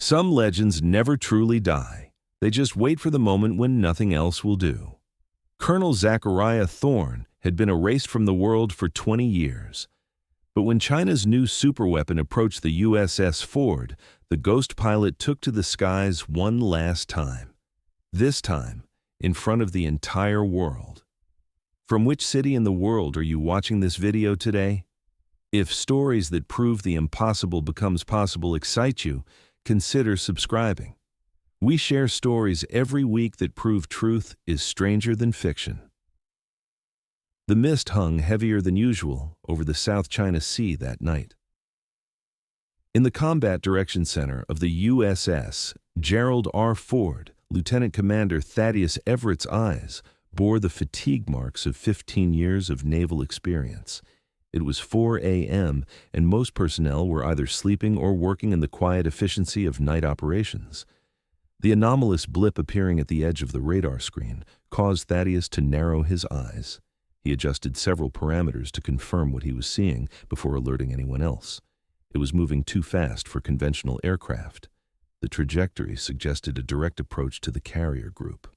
Some legends never truly die. They just wait for the moment when nothing else will do. Colonel Zachariah Thorne had been erased from the world for 20 years. But when China's new superweapon approached the USS Ford, the ghost pilot took to the skies one last time. This time, in front of the entire world. From which city in the world are you watching this video today? If stories that prove the impossible becomes possible excite you, consider subscribing. We share stories every week that prove truth is stranger than fiction. The mist hung heavier than usual over the South China Sea that night. In the Combat Direction Center of the USS Gerald R. Ford, Lieutenant Commander Thaddeus Everett's eyes bore the fatigue marks of 15 years of naval experience. It was 4 a.m., and most personnel were either sleeping or working in the quiet efficiency of night operations. The anomalous blip appearing at the edge of the radar screen caused Thaddeus to narrow his eyes. He adjusted several parameters to confirm what he was seeing before alerting anyone else. It was moving too fast for conventional aircraft. The trajectory suggested a direct approach to the carrier group.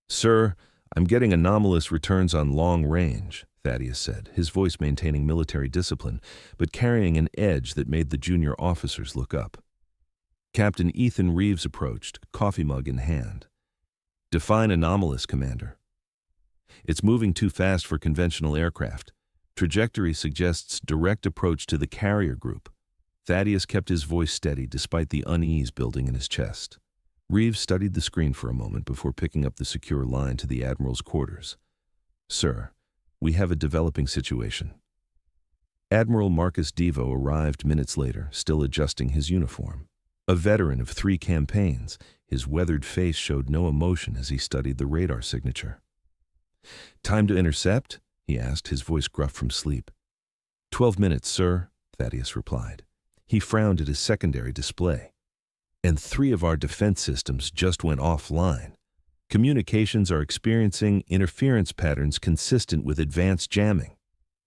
"Sir, I'm getting anomalous returns on long range," Thaddeus said, his voice maintaining military discipline, but carrying an edge that made the junior officers look up. Captain Ethan Reeves approached, coffee mug in hand. "Define anomalous, Commander." "It's moving too fast for conventional aircraft. Trajectory suggests direct approach to the carrier group." Thaddeus kept his voice steady despite the unease building in his chest. Reeves studied the screen for a moment before picking up the secure line to the Admiral's quarters. "Sir, we have a developing situation." Admiral Marcus Devo arrived minutes later, still adjusting his uniform. A veteran of 3 campaigns, his weathered face showed no emotion as he studied the radar signature. "Time to intercept?" he asked, his voice gruff from sleep. 12 minutes, sir," Thaddeus replied. He frowned at his secondary display. "And 3 of our defense systems just went offline. Communications are experiencing interference patterns consistent with advanced jamming.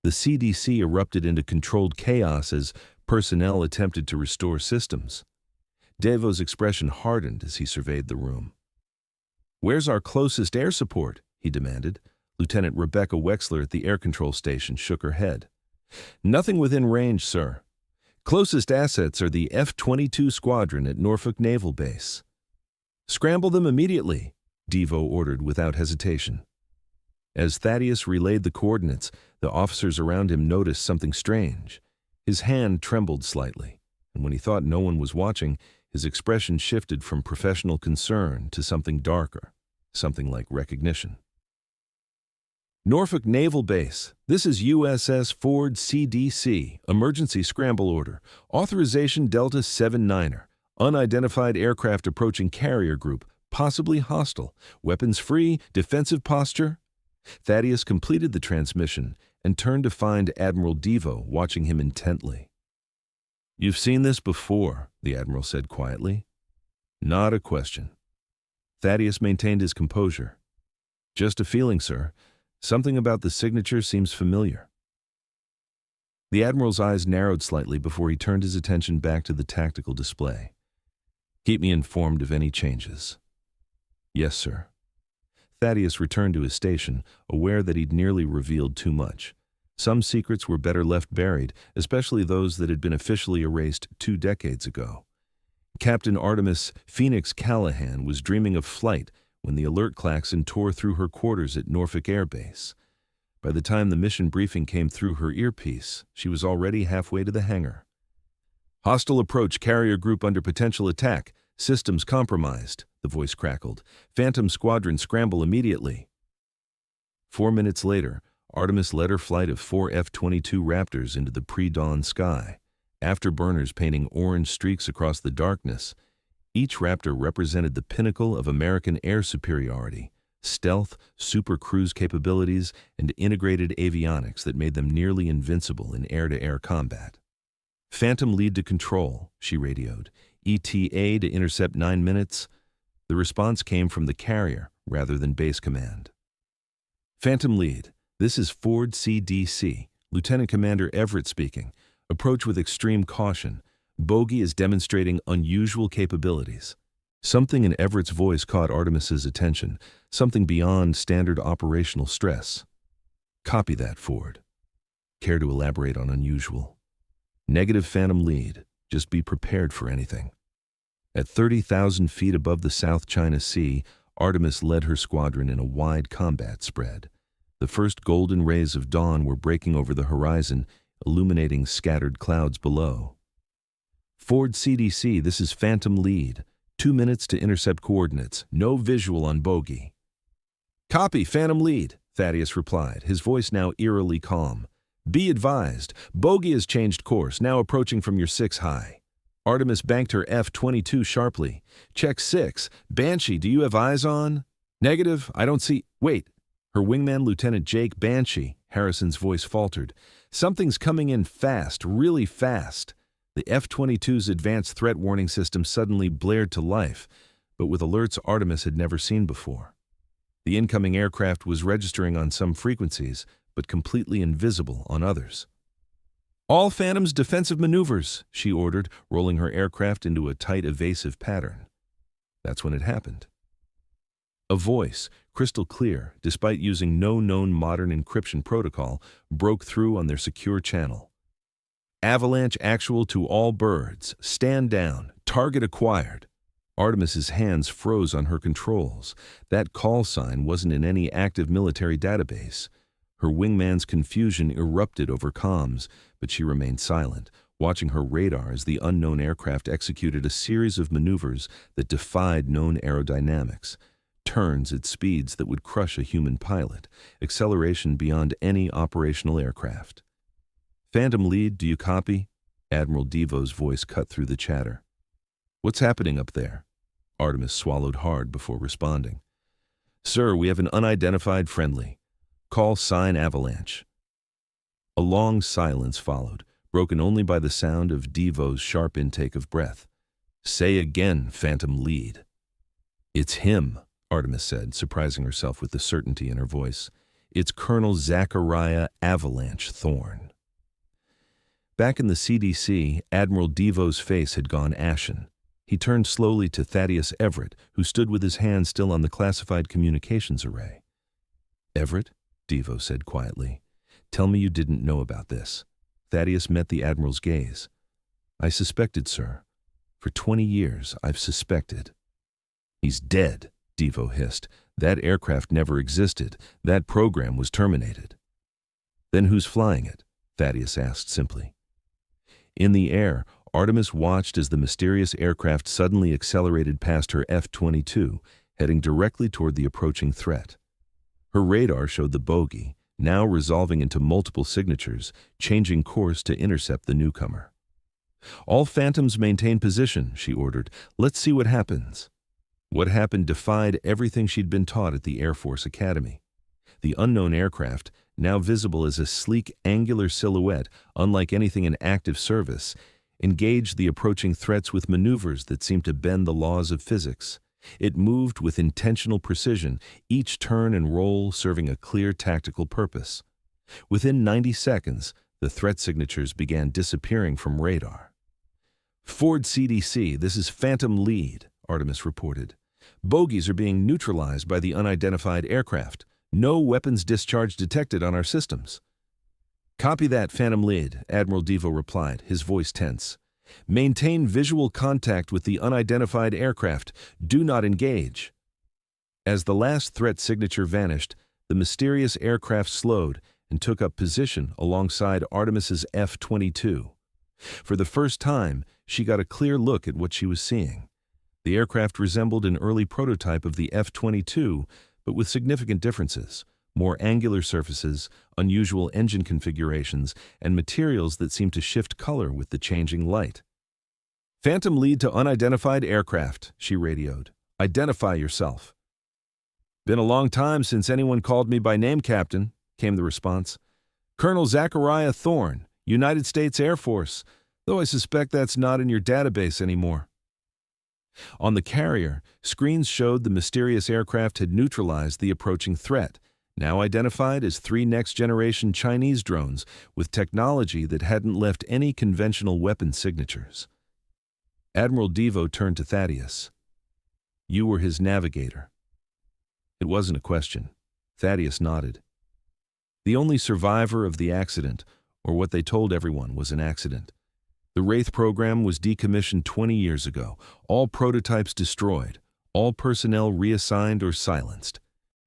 The CDC erupted into controlled chaos as personnel attempted to restore systems." Devo's expression hardened as he surveyed the room. "Where's our closest air support?" he demanded. Lieutenant Rebecca Wexler at the air control station shook her head. "Nothing within range, sir. Closest assets are the F-22 squadron at Norfolk Naval Base." "Scramble them immediately," Devo ordered without hesitation. As Thaddeus relayed the coordinates, the officers around him noticed something strange. His hand trembled slightly, and when he thought no one was watching, his expression shifted from professional concern to something darker, something like recognition. "Norfolk Naval Base, this is USS Ford CDC, emergency scramble order, authorization Delta 79er, unidentified aircraft approaching carrier group, possibly hostile, weapons free, defensive posture." Thaddeus completed the transmission and turned to find Admiral Devo watching him intently. "You've seen this before," the Admiral said quietly. "Not a question." Thaddeus maintained his composure. "Just a feeling, sir. Something about the signature seems familiar." The Admiral's eyes narrowed slightly before he turned his attention back to the tactical display. "Keep me informed of any changes." "Yes, sir." Thaddeus returned to his station, aware that he'd nearly revealed too much. Some secrets were better left buried, especially those that had been officially erased 2 decades ago. Captain Artemis Phoenix Callahan was dreaming of flight when the alert klaxon tore through her quarters at Norfolk Air Base. By the time the mission briefing came through her earpiece, she was already halfway to the hangar. "Hostile approach, carrier group under potential attack, systems compromised," the voice crackled. "Phantom squadron scramble immediately." 4 minutes later, Artemis led her flight of 4 F-22 Raptors into the pre-dawn sky, afterburners painting orange streaks across the darkness. Each Raptor represented the pinnacle of American air superiority, stealth, super cruise capabilities, and integrated avionics that made them nearly invincible in air-to-air combat. "Phantom lead to control," she radioed. "ETA to intercept 9 minutes. The response came from the carrier rather than base command. "Phantom lead, this is Ford CDC, Lieutenant Commander Everett speaking. Approach with extreme caution. Bogey is demonstrating unusual capabilities. Something in Everett's voice caught Artemis's attention, something beyond standard operational stress. Copy that, Ford. Care to elaborate on unusual? Negative Phantom lead. Just be prepared for anything. At 30,000 feet above the South China Sea, Artemis led her squadron in a wide combat spread. The first golden rays of dawn were breaking over the horizon, illuminating scattered clouds below. Ford CDC, this is Phantom lead. 2 minutes to intercept coordinates. No visual on bogey. Copy, Phantom lead, Thaddeus replied, his voice now eerily calm. Be advised, bogey has changed course, now approaching from your 6 high. Artemis banked her F-22 sharply. Check 6. Banshee, do you have eyes on? Negative, I don't see. Wait. Her wingman, Lieutenant Jake Banshee, Harrison's voice faltered. Something's coming in fast, really fast. The F-22's advanced threat warning system suddenly blared to life, but with alerts Artemis had never seen before. The incoming aircraft was registering on some frequencies, but completely invisible on others. All Phantoms defensive maneuvers, she ordered, rolling her aircraft into a tight evasive pattern. That's when it happened. A voice, crystal clear, despite using no known modern encryption protocol, broke through on their secure channel. Avalanche actual to all birds. Stand down. Target acquired. Artemis's hands froze on her controls. That call sign wasn't in any active military database. Her wingman's confusion erupted over comms, but she remained silent, watching her radar as the unknown aircraft executed a series of maneuvers that defied known aerodynamics. Turns at speeds that would crush a human pilot, acceleration beyond any operational aircraft. Phantom lead, do you copy? Admiral Devo's voice cut through the chatter. What's happening up there? Artemis swallowed hard before responding. Sir, we have an unidentified friendly. Call sign Avalanche. A long silence followed, broken only by the sound of Devo's sharp intake of breath. Say again, Phantom lead. It's him, Artemis said, surprising herself with the certainty in her voice. It's Colonel Zachariah Avalanche Thorne. Back in the CDC, Admiral Devo's face had gone ashen. He turned slowly to Thaddeus Everett, who stood with his hand still on the classified communications array. Everett, Devo said quietly, tell me you didn't know about this. Thaddeus met the Admiral's gaze. I suspected, sir. For 20 years, I've suspected. He's dead, Devo hissed. That aircraft never existed. That program was terminated. Then who's flying it? Thaddeus asked simply. In the air, Artemis watched as the mysterious aircraft suddenly accelerated past her F-22, heading directly toward the approaching threat. Her radar showed the bogey, now resolving into multiple signatures, changing course to intercept the newcomer. All Phantoms maintain position, she ordered. Let's see what happens. What happened defied everything she'd been taught at the Air Force Academy. The unknown aircraft, now visible as a sleek, angular silhouette, unlike anything in active service, engaged the approaching threats with maneuvers that seemed to bend the laws of physics. It moved with intentional precision, each turn and roll serving a clear tactical purpose. Within 90 seconds, the threat signatures began disappearing from radar. Ford CDC, this is Phantom lead, Artemis reported. Bogies are being neutralized by the unidentified aircraft. No weapons discharge detected on our systems. Copy that, Phantom lead, Admiral Devo replied, his voice tense. Maintain visual contact with the unidentified aircraft. Do not engage. As the last threat signature vanished, the mysterious aircraft slowed and took up position alongside Artemis's F-22. For the first time, she got a clear look at what she was seeing. The aircraft resembled an early prototype of the F-22, but with significant differences. More angular surfaces, unusual engine configurations, and materials that seemed to shift color with the changing light. Phantom lead to unidentified aircraft, she radioed. Identify yourself. Been a long time since anyone called me by name, Captain, came the response. Colonel Zachariah Thorne, United States Air Force, though I suspect that's not in your database anymore. On the carrier, screens showed the mysterious aircraft had neutralized the approaching threat, now identified as 3 next-generation Chinese drones with technology that hadn't left any conventional weapon signatures. Admiral Devo turned to Thaddeus. You were his navigator. It wasn't a question. Thaddeus nodded. The only survivor of the accident, or what they told everyone was an accident. The Wraith program was decommissioned 20 years ago, all prototypes destroyed, all personnel reassigned or silenced.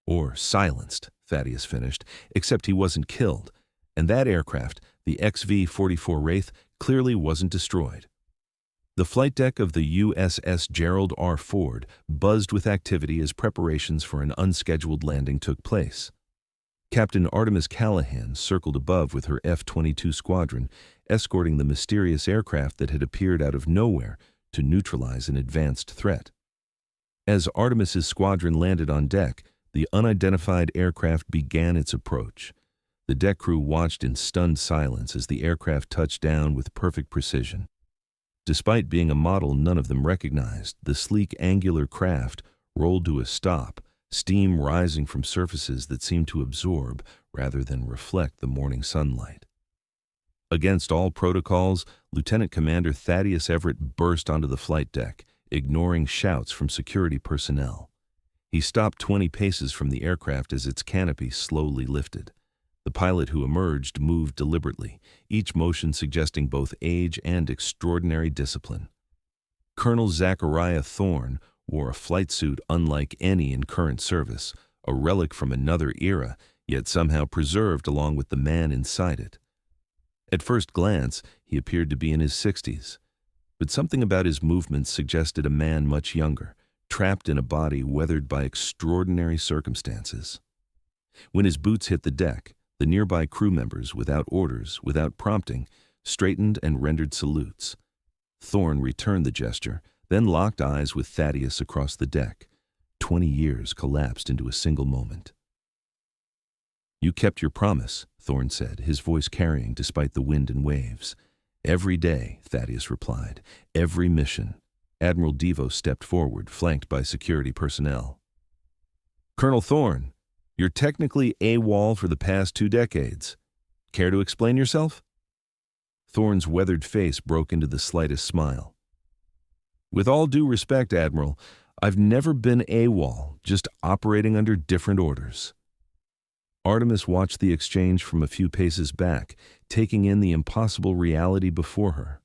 Or silenced, Thaddeus finished, except he wasn't killed, and that aircraft, the XV-44 Wraith, clearly wasn't destroyed. The flight deck of the USS Gerald R. Ford buzzed with activity as preparations for an unscheduled landing took place. Captain Artemis Callahan circled above with her F-22 squadron, escorting the mysterious aircraft that had appeared out of nowhere to neutralize an advanced threat. As Artemis's squadron landed on deck, the unidentified aircraft began its approach. The deck crew watched in stunned silence as the aircraft touched down with perfect precision. Despite being a model none of them recognized, the sleek angular craft rolled to a stop, steam rising from surfaces that seemed to absorb rather than reflect the morning sunlight. Against all protocols, Lieutenant Commander Thaddeus Everett burst onto the flight deck, ignoring shouts from security personnel. He stopped 20 paces from the aircraft as its canopy slowly lifted. The pilot who emerged moved deliberately, each motion suggesting both age and extraordinary discipline. Colonel Zachariah Thorne wore a flight suit unlike any in current service, a relic from another era, yet somehow preserved along with the man inside it. At first glance, he appeared to be in his 60s, but something about his movements suggested a man much younger, trapped in a body weathered by extraordinary circumstances. When his boots hit the deck, the nearby crew members, without orders, without prompting, straightened and rendered salutes. Thorne returned the gesture, then locked eyes with Thaddeus across the deck. 20 years collapsed into a single moment. You kept your promise, Thorne said, his voice carrying despite the wind and waves. Every day, Thaddeus replied. Every mission. Admiral Devo stepped forward, flanked by security personnel. Colonel Thorne, you're technically AWOL for the past 2 decades. Care to explain yourself? Thorne's weathered face broke into the slightest smile. With all due respect, Admiral, I've never been AWOL, just operating under different orders. Artemis watched the exchange from a few paces back, taking in the impossible reality before her.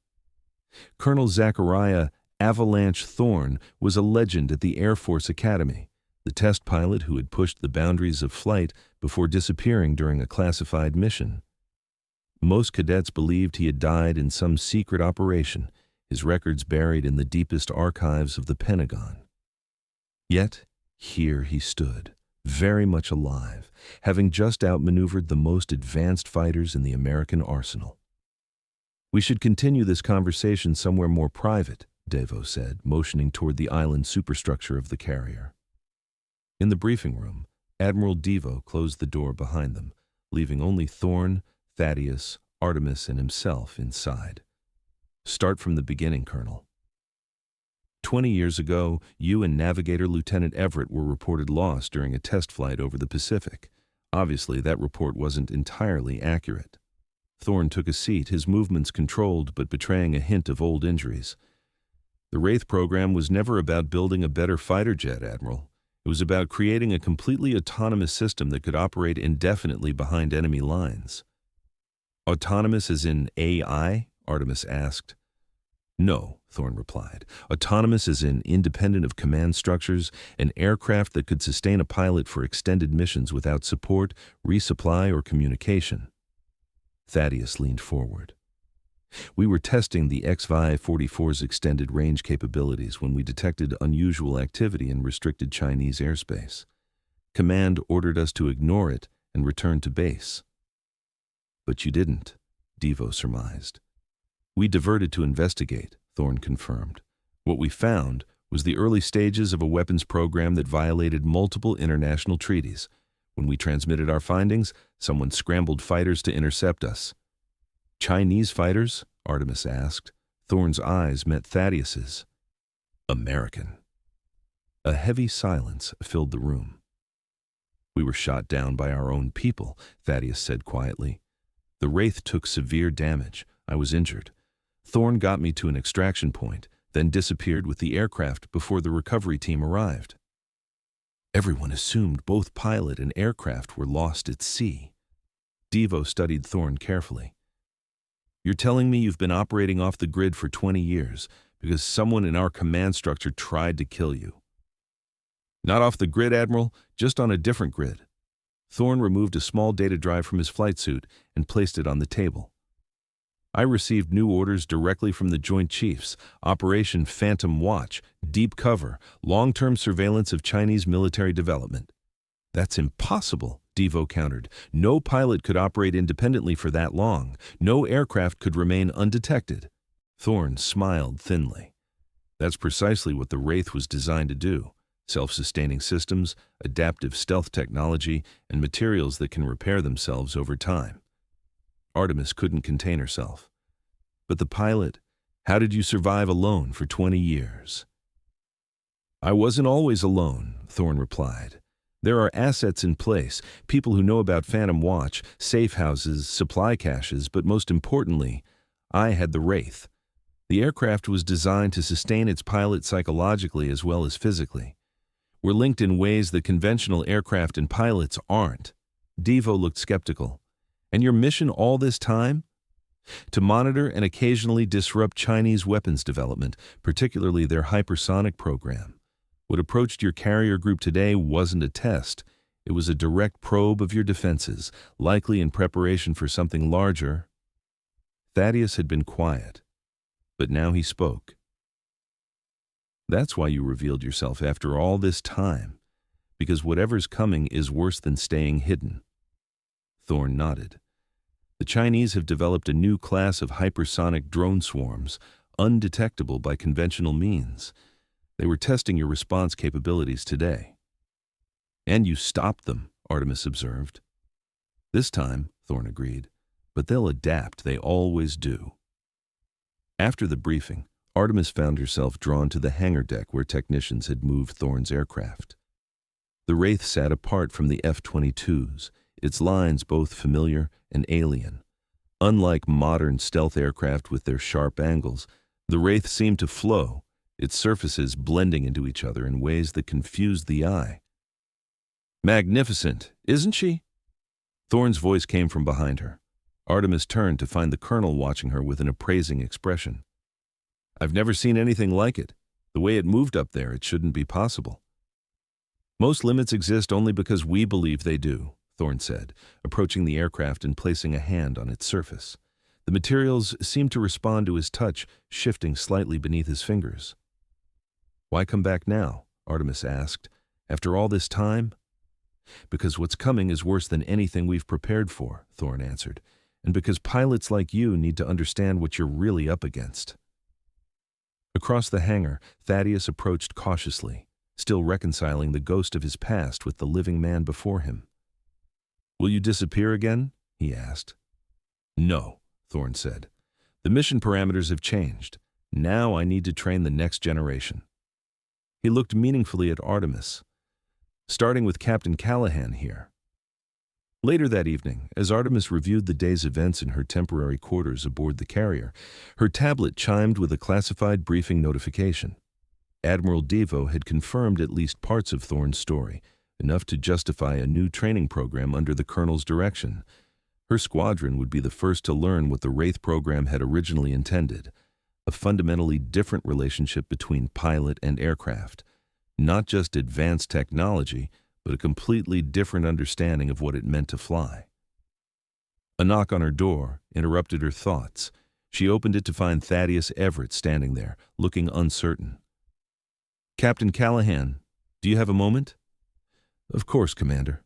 Colonel Zachariah Avalanche Thorne was a legend at the Air Force Academy, the test pilot who had pushed the boundaries of flight before disappearing during a classified mission. Most cadets believed he had died in some secret operation, his records buried in the deepest archives of the Pentagon. Yet, here he stood, very much alive, having just outmaneuvered the most advanced fighters in the American arsenal. We should continue this conversation somewhere more private, Devo said, motioning toward the island superstructure of the carrier. In the briefing room, Admiral Devo closed the door behind them, leaving only Thorne, Thaddeus, Artemis, and himself inside. Start from the beginning, Colonel. 20 years ago, you and Navigator Lieutenant Everett were reported lost during a test flight over the Pacific. Obviously, that report wasn't entirely accurate. Thorne took a seat, his movements controlled but betraying a hint of old injuries. The Wraith program was never about building a better fighter jet, Admiral. It was about creating a completely autonomous system that could operate indefinitely behind enemy lines. Autonomous as in AI? Artemis asked. No, Thorne replied. Autonomous as in independent of command structures, an aircraft that could sustain a pilot for extended missions without support, resupply, or communication. Thaddeus leaned forward. We were testing the XV-44's extended range capabilities when we detected unusual activity in restricted Chinese airspace. Command ordered us to ignore it and return to base. But you didn't, Devo surmised. We diverted to investigate, Thorne confirmed. What we found was the early stages of a weapons program that violated multiple international treaties. When we transmitted our findings, someone scrambled fighters to intercept us. Chinese fighters? Artemis asked. Thorne's eyes met Thaddeus's. American. A heavy silence filled the room. We were shot down by our own people, Thaddeus said quietly. The Wraith took severe damage. I was injured. Thorne got me to an extraction point, then disappeared with the aircraft before the recovery team arrived. Everyone assumed both pilot and aircraft were lost at sea. Devo studied Thorne carefully. "You're telling me you've been operating off the grid for 20 years because someone in our command structure tried to kill you?" "Not off the grid, Admiral, just on a different grid." Thorne removed a small data drive from his flight suit and placed it on the table. "I received new orders directly from the Joint Chiefs: Operation Phantom Watch, deep cover, long-term surveillance of Chinese military development." "That's impossible," Devo countered. "No pilot could operate independently for that long. No aircraft could remain undetected." Thorne smiled thinly. "That's precisely what the Wraith was designed to do. Self-sustaining systems, adaptive stealth technology, and materials that can repair themselves over time." Artemis couldn't contain herself. "But the pilot, how did you survive alone for 20 years? "I wasn't always alone," Thorne replied. "There are assets in place, people who know about Phantom Watch, safe houses, supply caches, but most importantly, I had the Wraith. The aircraft was designed to sustain its pilot psychologically as well as physically. We're linked in ways that conventional aircraft and pilots aren't." Devo looked skeptical. "And your mission all this time?" "To monitor and occasionally disrupt Chinese weapons development, particularly their hypersonic program. What approached your carrier group today wasn't a test. It was a direct probe of your defenses, likely in preparation for something larger." Thaddeus had been quiet, but now he spoke. "That's why you revealed yourself after all this time, because whatever's coming is worse than staying hidden." Thorne nodded. "The Chinese have developed a new class of hypersonic drone swarms, undetectable by conventional means. They were testing your response capabilities today." "And you stopped them," Artemis observed. "This time," Thorne agreed, "but they'll adapt, they always do." After the briefing, Artemis found herself drawn to the hangar deck where technicians had moved Thorne's aircraft. The Wraith sat apart from the F-22s, its lines both familiar and alien. Unlike modern stealth aircraft with their sharp angles, the Wraith seemed to flow, its surfaces blending into each other in ways that confused the eye. "Magnificent, isn't she?" Thorne's voice came from behind her. Artemis turned to find the colonel watching her with an appraising expression. "I've never seen anything like it. The way it moved up there, it shouldn't be possible." "Most limits exist only because we believe they do," Thorne said, approaching the aircraft and placing a hand on its surface. The materials seemed to respond to his touch, shifting slightly beneath his fingers. "Why come back now?" Artemis asked. "After all this time?" "Because what's coming is worse than anything we've prepared for," Thorne answered, "and because pilots like you need to understand what you're really up against." Across the hangar, Thaddeus approached cautiously, still reconciling the ghost of his past with the living man before him. "Will you disappear again?" he asked. "No," Thorne said. "The mission parameters have changed. Now I need to train the next generation." He looked meaningfully at Artemis. "Starting with Captain Callahan here." Later that evening, as Artemis reviewed the day's events in her temporary quarters aboard the carrier, her tablet chimed with a classified briefing notification. Admiral Devo had confirmed at least parts of Thorne's story, enough to justify a new training program under the colonel's direction. Her squadron would be the first to learn what the Wraith program had originally intended, a fundamentally different relationship between pilot and aircraft. Not just advanced technology, but a completely different understanding of what it meant to fly. A knock on her door interrupted her thoughts. She opened it to find Thaddeus Everett standing there, looking uncertain. "Captain Callahan, do you have a moment?" "Of course, Commander."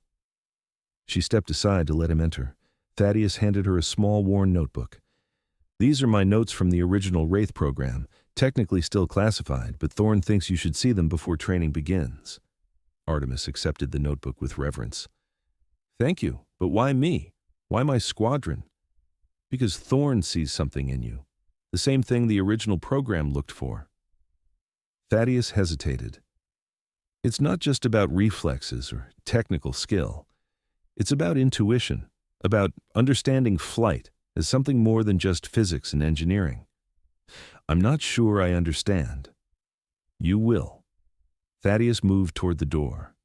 She stepped aside to let him enter. Thaddeus handed her a small, worn notebook. "These are my notes from the original Wraith program, technically still classified, but Thorne thinks you should see them before training begins." Artemis accepted the notebook with reverence. "Thank you, but why me? Why my squadron?" "Because Thorne sees something in you, the same thing the original program looked for." Thaddeus hesitated. "It's not just about reflexes or technical skill. It's about intuition, about understanding flight as something more than just physics and engineering." I'm not sure I understand. You will. Thaddeus moved toward the door.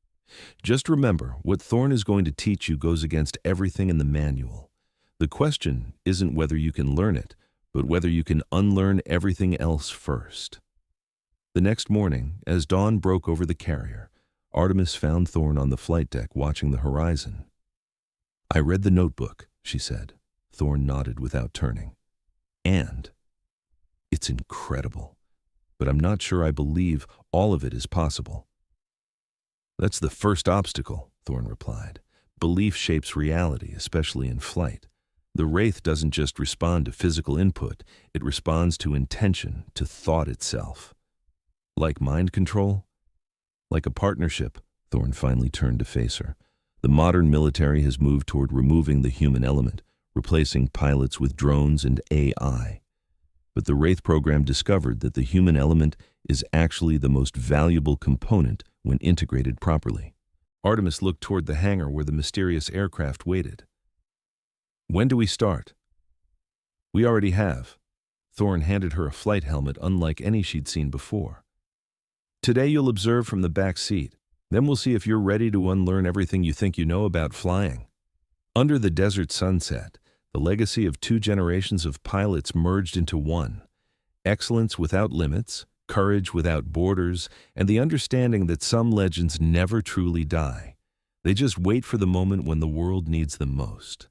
Just remember, what Thorne is going to teach you goes against everything in the manual. The question isn't whether you can learn it, but whether you can unlearn everything else first. The next morning, as dawn broke over the carrier, Artemis found Thorne on the flight deck watching the horizon. "I read the notebook," she said. Thorne nodded without turning. "And it's incredible, but I'm not sure I believe all of it is possible." "That's the first obstacle," Thorne replied. "Belief shapes reality, especially in flight. The Wraith doesn't just respond to physical input, it responds to intention, to thought itself." "Like mind control?" "Like a partnership," Thorne finally turned to face her. "The modern military has moved toward removing the human element, replacing pilots with drones and AI. But the Wraith program discovered that the human element is actually the most valuable component when integrated properly." Artemis looked toward the hangar where the mysterious aircraft waited. "When do we start?" "We already have." Thorne handed her a flight helmet unlike any she'd seen before. "Today you'll observe from the back seat. Then we'll see if you're ready to unlearn everything you think you know about flying." Under the desert sunset, the legacy of 2 generations of pilots merged into one. Excellence without limits, courage without borders, and the understanding that some legends never truly die. They just wait for the moment when the world needs them most.